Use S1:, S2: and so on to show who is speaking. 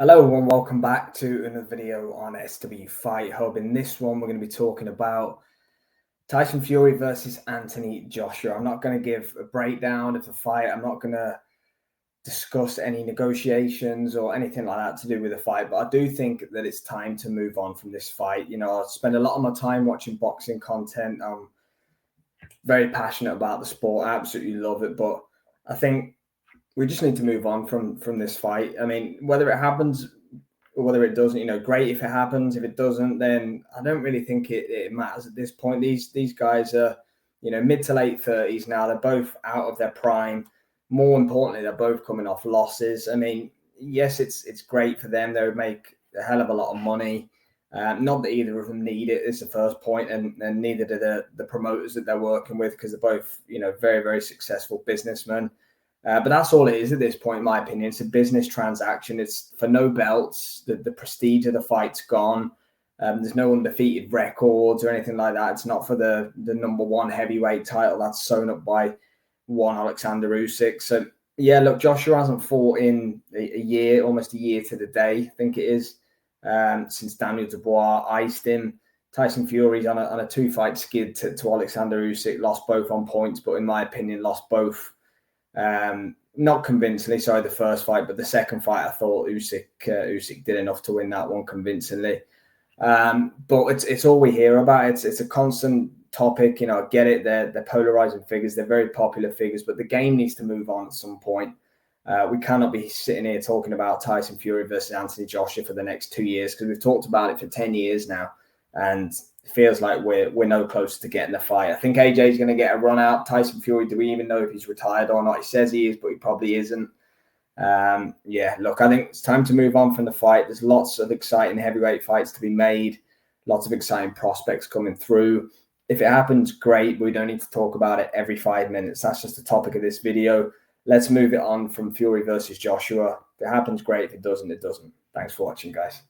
S1: Hello and welcome back to another video on SW Fight Hub. In this one, we're going to be talking about Tyson Fury versus Anthony Joshua. I'm not going to give a breakdown of the fight. I'm not going to discuss any negotiations or anything like that to do with the fight, but I do think that it's time to move on from this fight. You know, I spend a lot of my time watching boxing content. I'm very passionate about the sport. I absolutely love it, but I think we just need to move on from this fight. I mean, whether it happens or whether it doesn't, you know, great if it happens. If it doesn't, then I don't really think it matters at this point. These guys are, you know, mid to late 30s now. They're both out of their prime. More importantly, they're both coming off losses. I mean, yes, it's great for them. They would make a hell of a lot of money. Not that either of them need it is the first point, and neither do the promoters that they're working with, because they're both, you know, very, very successful businessmen. But that's all it is at this point, in my opinion. It's a business transaction. It's for no belts. The prestige of the fight's gone. There's no undefeated records or anything like that. It's not for the number one heavyweight title that's sewn up by one Alexander Usyk. So, yeah, look, Joshua hasn't fought in a year, almost a year to the day, I think it is, since Daniel Dubois iced him. Tyson Fury's on a two-fight skid to Alexander Usyk. Lost both on points, but in my opinion, lost both. Not convincingly, sorry, the first fight, but the second fight, I thought Usyk did enough to win that one convincingly. But it's all we hear about. It's a constant topic. You know, I get it. They're polarizing figures. They're very popular figures, but the game needs to move on at some point. We cannot be sitting here talking about Tyson Fury versus Anthony Joshua for the next 2 years, because we've talked about it for 10 years now, and it feels like we're no closer to getting the fight. I think AJ's going to get a run out. Tyson Fury, do we even know if he's retired or not? He says he is, but he probably isn't. Yeah, look, I think it's time to move on from the fight. There's lots of exciting heavyweight fights to be made, lots of exciting prospects coming through. If it happens, great. We don't need to talk about it every 5 minutes. That's just the topic of this video. Let's move it on from Fury versus Joshua. If it happens, great. If it doesn't, it doesn't. Thanks for watching, guys.